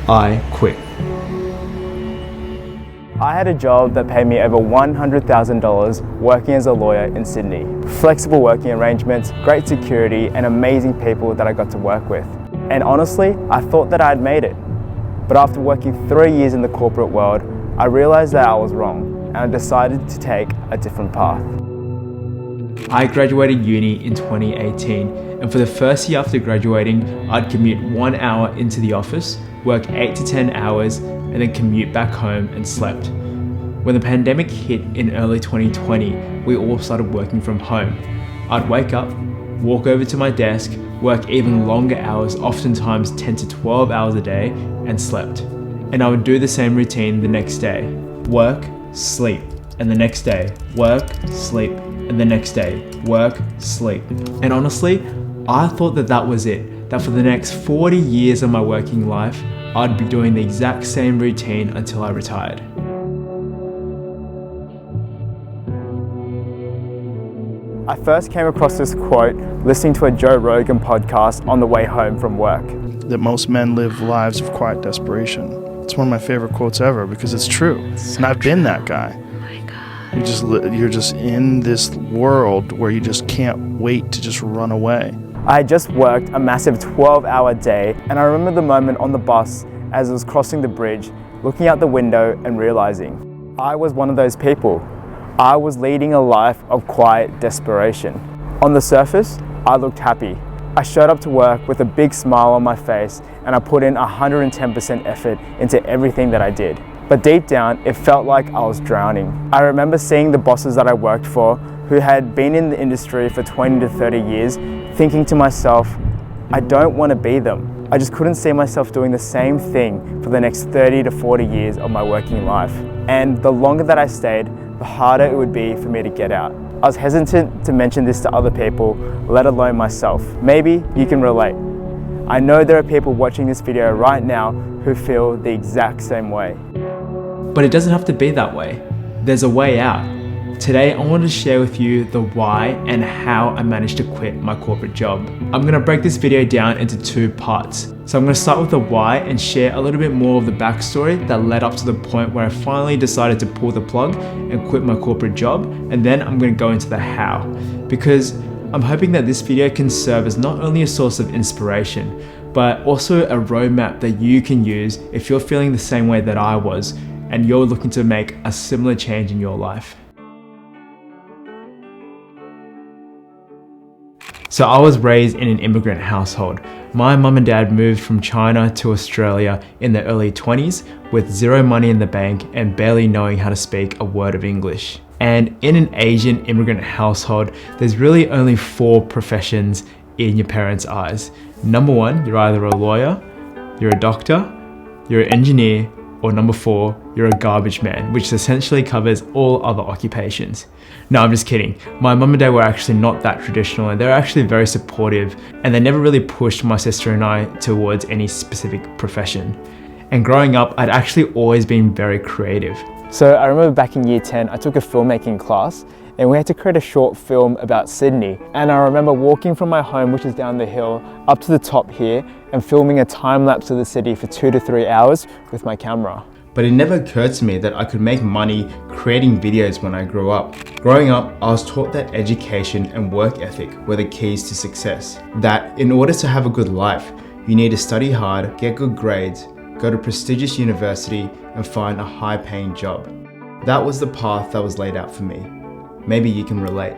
I quit. I had a job that paid me over $100,000 working as a lawyer in Sydney. Flexible working arrangements, great security, and amazing people that I got to work with. And honestly, I thought that I had made it. But after working 3 years in the corporate world, I realized that I was wrong, and I decided to take a different path. I graduated uni in 2018, and for the first year after graduating, I'd commute 1 hour into the office, work 8 to 10 hours, and then commute back home and slept. When the pandemic hit in early 2020, we all started working from home. I'd wake up, walk over to my desk, work even longer hours, oftentimes 10 to 12 hours a day, and slept. And I would do the same routine the next day. Work, sleep, and the next day, work, sleep, and the next day, work, sleep. And honestly, I thought that that was it, that for the next 40 years of my working life, I'd be doing the exact same routine until I retired. I first came across this quote listening to a Joe Rogan podcast on the way home from work. That most men live lives of quiet desperation. It's one of my favorite quotes ever because it's true. And I've been that guy. You're just in this world where you just can't wait to just run away. I had just worked a massive 12-hour day, and I remember the moment on the bus as I was crossing the bridge, looking out the window and realizing I was one of those people. I was leading a life of quiet desperation. On the surface, I looked happy. I showed up to work with a big smile on my face, and I put in 110% effort into everything that I did. But deep down, it felt like I was drowning. I remember seeing the bosses that I worked for, who had been in the industry for 20 to 30 years, thinking to myself, I don't want to be them. I just couldn't see myself doing the same thing for the next 30 to 40 years of my working life. And the longer that I stayed, the harder it would be for me to get out. I was hesitant to mention this to other people, let alone myself. Maybe you can relate. I know there are people watching this video right now who feel the exact same way. But it doesn't have to be that way. There's a way out. Today, I wanted to share with you the why and how I managed to quit my corporate job. I'm gonna break this video down into 2 parts. So I'm gonna start with the why and share a little bit more of the backstory that led up to the point where I finally decided to pull the plug and quit my corporate job. And then I'm gonna go into the how, because I'm hoping that this video can serve as not only a source of inspiration, but also a roadmap that you can use if you're feeling the same way that I was and you're looking to make a similar change in your life. So I was raised in an immigrant household. My mum and dad moved from China to Australia in the early 20s with zero money in the bank and barely knowing how to speak a word of English. And in an Asian immigrant household, there's really only 4 professions in your parents' eyes. Number 1, you're either a lawyer, you're a doctor, you're an engineer, or number 4, you're a garbage man, which essentially covers all other occupations. No, I'm just kidding. My mum and dad were actually not that traditional, and they're actually very supportive, and they never really pushed my sister and I towards any specific profession. And growing up, I'd actually always been very creative. So I remember back in year 10, I took a filmmaking class, and we had to create a short film about Sydney. And I remember walking from my home, which is down the hill, up to the top here, and filming a time lapse of the city for 2 to 3 hours with my camera. But it never occurred to me that I could make money creating videos when I grew up. Growing up, I was taught that education and work ethic were the keys to success. That in order to have a good life, you need to study hard, get good grades, go to prestigious university, and find a high-paying job. That was the path that was laid out for me. Maybe you can relate.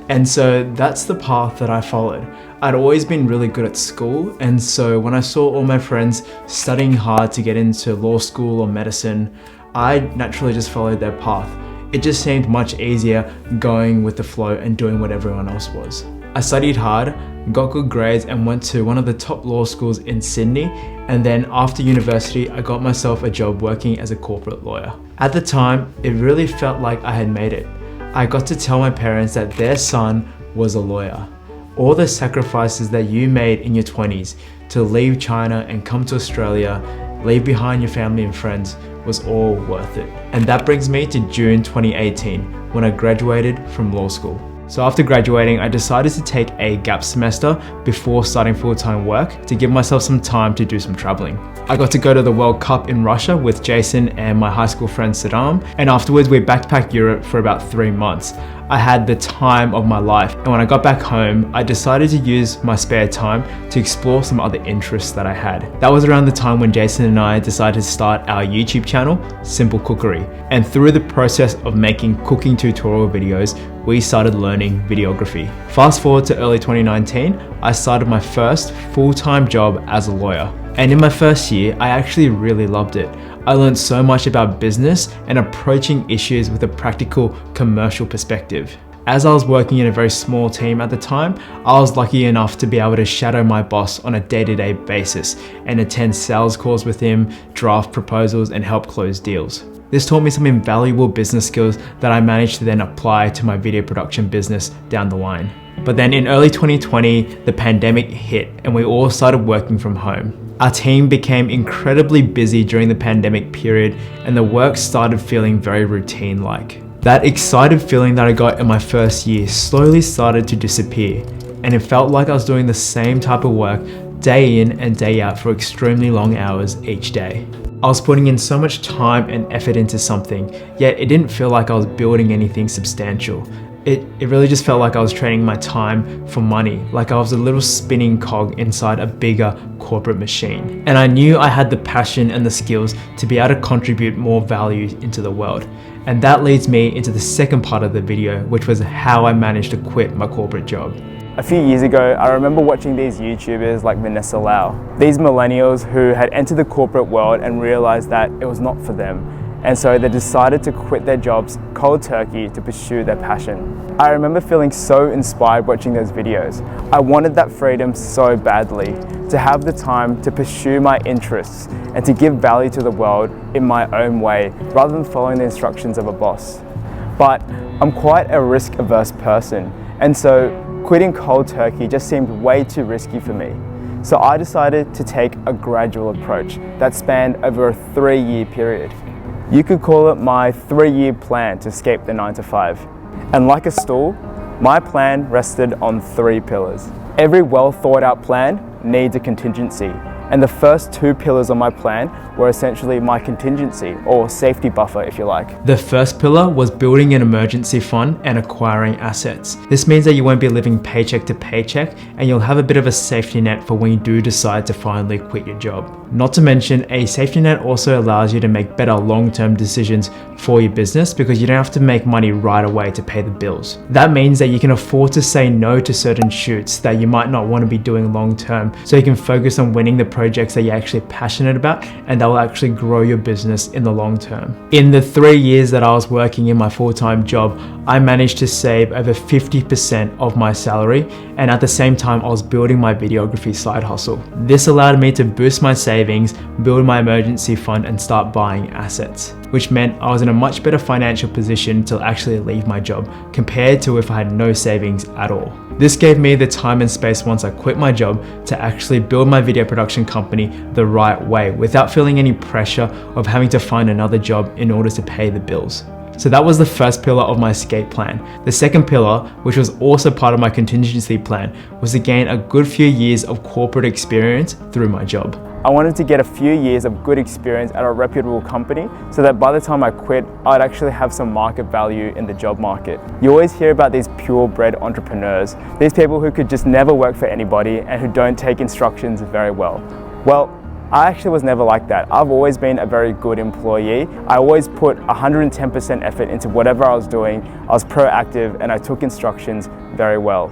And so that's the path that I followed. I'd always been really good at school, and so when I saw all my friends studying hard to get into law school or medicine, I naturally just followed their path. It just seemed much easier going with the flow and doing what everyone else was. I studied hard, got good grades, and went to one of the top law schools in Sydney, and then after university, I got myself a job working as a corporate lawyer. At the time, it really felt like I had made it. I got to tell my parents that their son was a lawyer. All the sacrifices that you made in your 20s to leave China and come to Australia, leave behind your family and friends, was all worth it. And that brings me to June 2018, when I graduated from law school. So after graduating, I decided to take a gap semester before starting full-time work to give myself some time to do some traveling. I got to go to the World Cup in Russia with Jason and my high school friend Saddam, and afterwards we backpacked Europe for about 3 months. I had the time of my life, and when I got back home, I decided to use my spare time to explore some other interests that I had. That was around the time when Jason and I decided to start our YouTube channel, Simple Cookery. And through the process of making cooking tutorial videos, we started learning videography. Fast forward to early 2019, I started my first full-time job as a lawyer. And in my first year, I actually really loved it. I learned so much about business and approaching issues with a practical commercial perspective. As I was working in a very small team at the time, I was lucky enough to be able to shadow my boss on a day-to-day basis and attend sales calls with him, draft proposals, and help close deals. This taught me some invaluable business skills that I managed to then apply to my video production business down the line. But then in early 2020, the pandemic hit and we all started working from home. Our team became incredibly busy during the pandemic period and the work started feeling very routine-like. That excited feeling that I got in my first year slowly started to disappear, and it felt like I was doing the same type of work day in and day out for extremely long hours each day. I was putting in so much time and effort into something, yet it didn't feel like I was building anything substantial. It really just felt like I was trading my time for money, like I was a little spinning cog inside a bigger corporate machine. And I knew I had the passion and the skills to be able to contribute more value into the world. And that leads me into the second part of the video, which was how I managed to quit my corporate job. A few years ago, I remember watching these YouTubers like Vanessa Lau, these millennials who had entered the corporate world and realized that it was not for them. And so they decided to quit their jobs cold turkey to pursue their passion. I remember feeling so inspired watching those videos. I wanted that freedom so badly, to have the time to pursue my interests and to give value to the world in my own way, rather than following the instructions of a boss. But I'm quite a risk-averse person, and so quitting cold turkey just seemed way too risky for me. So I decided to take a gradual approach that spanned over a 3-year period. You could call it my 3-year plan to escape the 9-to-5. And like a stool, my plan rested on 3 pillars. Every well thought out plan needs a contingency. And the first 2 pillars on my plan were essentially my contingency, or safety buffer if you like. The first pillar was building an emergency fund and acquiring assets. This means that you won't be living paycheck to paycheck and you'll have a bit of a safety net for when you do decide to finally quit your job. Not to mention, a safety net also allows you to make better long-term decisions for your business because you don't have to make money right away to pay the bills. That means that you can afford to say no to certain shoots that you might not want to be doing long-term, so you can focus on winning the projects that you're actually passionate about and that will actually grow your business in the long term. In the 3 years that I was working in my full-time job, I managed to save over 50% of my salary, and at the same time I was building my videography side hustle. This allowed me to boost my savings, build my emergency fund and start buying assets, which meant I was in a much better financial position to actually leave my job compared to if I had no savings at all. This gave me the time and space once I quit my job to actually build my video production company the right way without feeling any pressure of having to find another job in order to pay the bills. So that was the first pillar of my escape plan. The second pillar, which was also part of my contingency plan, was to gain a good few years of corporate experience through my job. I wanted to get a few years of good experience at a reputable company so that by the time I quit, I'd actually have some market value in the job market. You always hear about these purebred entrepreneurs, these people who could just never work for anybody and who don't take instructions very well. Well, I actually was never like that. I've always been a very good employee. I always put 110% effort into whatever I was doing. I was proactive and I took instructions very well.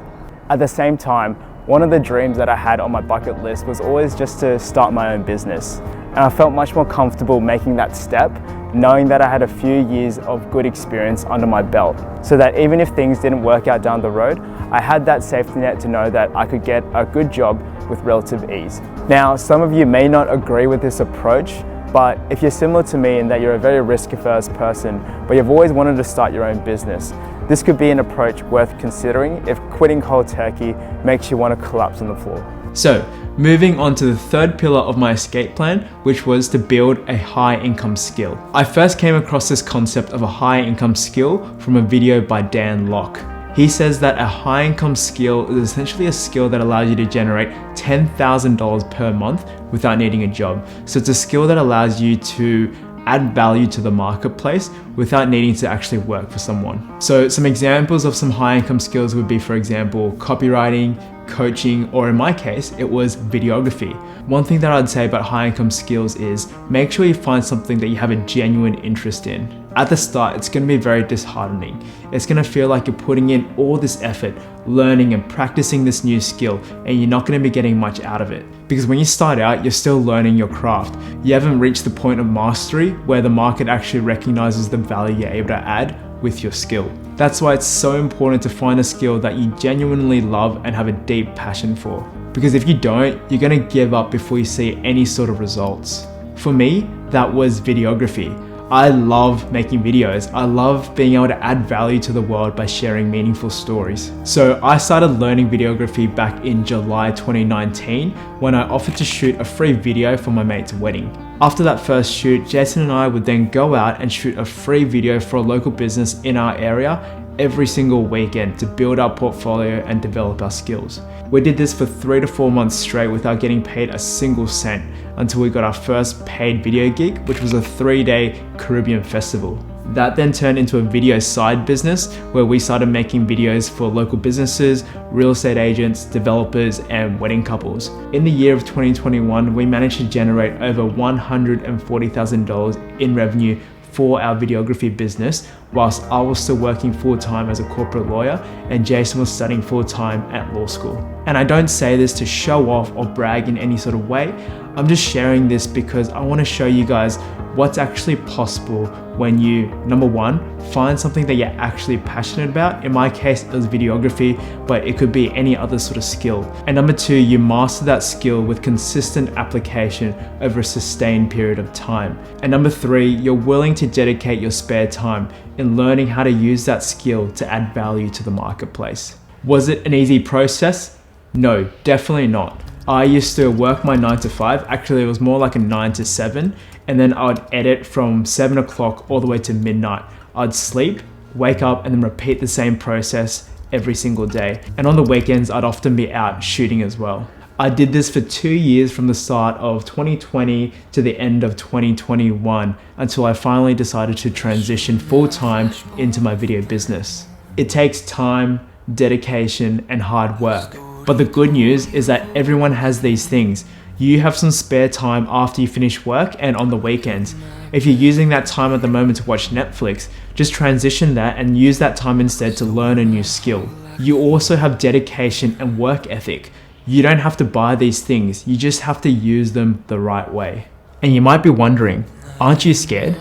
At the same time, one of the dreams that I had on my bucket list was always just to start my own business. And I felt much more comfortable making that step, knowing that I had a few years of good experience under my belt, so that even if things didn't work out down the road, I had that safety net to know that I could get a good job with relative ease. Now, some of you may not agree with this approach, but if you're similar to me in that you're a very risk-averse person, but you've always wanted to start your own business, this could be an approach worth considering if quitting cold turkey makes you want to collapse on the floor. So, moving on to the third pillar of my escape plan, which was to build a high income skill. I first came across this concept of a high income skill from a video by Dan Lok. He says that a high income skill is essentially a skill that allows you to generate $10,000 per month without needing a job. So it's a skill that allows you to add value to the marketplace without needing to actually work for someone. So some examples of some high income skills would be, for example, copywriting, coaching, or in my case, it was videography. One thing that I'd say about high income skills is make sure you find something that you have a genuine interest in. At the start, it's going to be very disheartening. It's going to feel like you're putting in all this effort, learning and practicing this new skill, and you're not going to be getting much out of it. Because when you start out, you're still learning your craft. You haven't reached the point of mastery where the market actually recognizes the value you're able to add with your skill. That's why it's so important to find a skill that you genuinely love and have a deep passion for. Because if you don't, you're going to give up before you see any sort of results. For me, that was videography. I love making videos. I love being able to add value to the world by sharing meaningful stories. So I started learning videography back in July 2019 when I offered to shoot a free video for my mate's wedding. After that first shoot, Jason and I would then go out and shoot a free video for a local business in our area every single weekend to build our portfolio and develop our skills. We did this for 3 to 4 months straight without getting paid a single cent until we got our first paid video gig, which was a 3-day Caribbean festival. That then turned into a video side business where we started making videos for local businesses, real estate agents, developers, and wedding couples. In the year of 2021, we managed to generate over $140,000 in revenue for our videography business, whilst I was still working full-time as a corporate lawyer and Jason was studying full-time at law school. And I don't say this to show off or brag in any sort of way. I'm just sharing this because I want to show you guys what's actually possible when you, number one, find something that you're actually passionate about. In my case, it was videography, but it could be any other sort of skill. And number two, you master that skill with consistent application over a sustained period of time. And number three, you're willing to dedicate your spare time in learning how to use that skill to add value to the marketplace. Was it an easy process? No, definitely not. I used to work my 9 to 5, actually it was more like a 9 to 7, and then I would edit from 7 o'clock all the way to midnight. I'd sleep, wake up, and then repeat the same process every single day. And on the weekends, I'd often be out shooting as well. I did this for 2 years from the start of 2020 to the end of 2021 until I finally decided to transition full-time into my video business. It takes time, dedication, and hard work. But the good news is that everyone has these things. You have some spare time after you finish work and on the weekends. If you're using that time at the moment to watch Netflix, just transition that and use that time instead to learn a new skill. You also have dedication and work ethic. You don't have to buy these things, you just have to use them the right way. And you might be wondering, aren't you scared?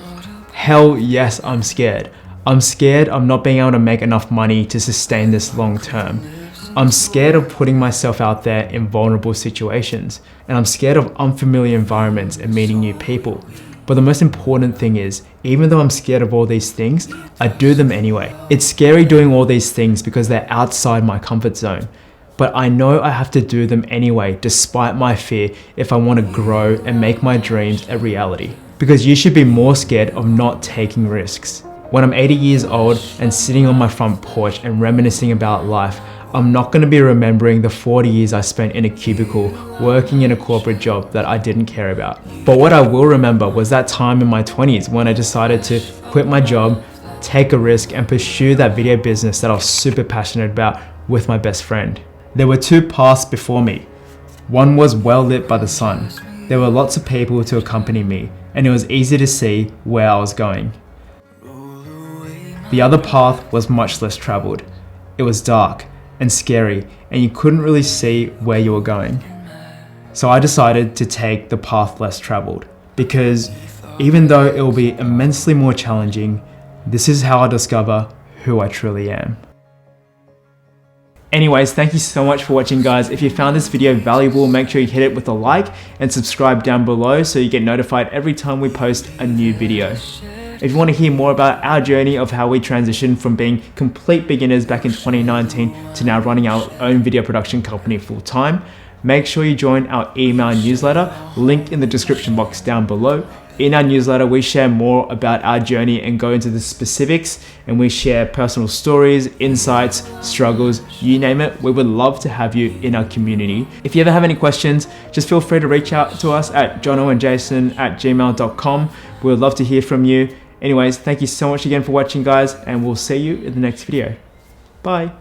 Hell yes, I'm scared. I'm scared of not being able to make enough money to sustain this long term. I'm scared of putting myself out there in vulnerable situations, and I'm scared of unfamiliar environments and meeting new people. But the most important thing is, even though I'm scared of all these things, I do them anyway. It's scary doing all these things because they're outside my comfort zone. But I know I have to do them anyway, despite my fear, if I want to grow and make my dreams a reality. Because you should be more scared of not taking risks. When I'm 80 years old and sitting on my front porch and reminiscing about life, I'm not going to be remembering the 40 years I spent in a cubicle working in a corporate job that I didn't care about. But what I will remember was that time in my 20s when I decided to quit my job, take a risk, and pursue that video business that I was super passionate about with my best friend. There were two paths before me. One was well lit by the sun. There were lots of people to accompany me, and it was easy to see where I was going. The other path was much less traveled. It was dark and scary, and you couldn't really see where you were going. So I decided to take the path less traveled, because even though it will be immensely more challenging, this is how I discover who I truly am. Anyways, thank you so much for watching, guys. If you found this video valuable, make sure you hit it with a like and subscribe down below so you get notified every time we post a new video. If you want to hear more about our journey of how we transitioned from being complete beginners back in 2019 to now running our own video production company full time, make sure you join our email newsletter, link in the description box down below. In our newsletter, we share more about our journey and go into the specifics, and we share personal stories, insights, struggles, you name it. We would love to have you in our community. If you ever have any questions, just feel free to reach out to us at jonoandjason@gmail.com. We would love to hear from you. Anyways, thank you so much again for watching, guys, and we'll see you in the next video. Bye.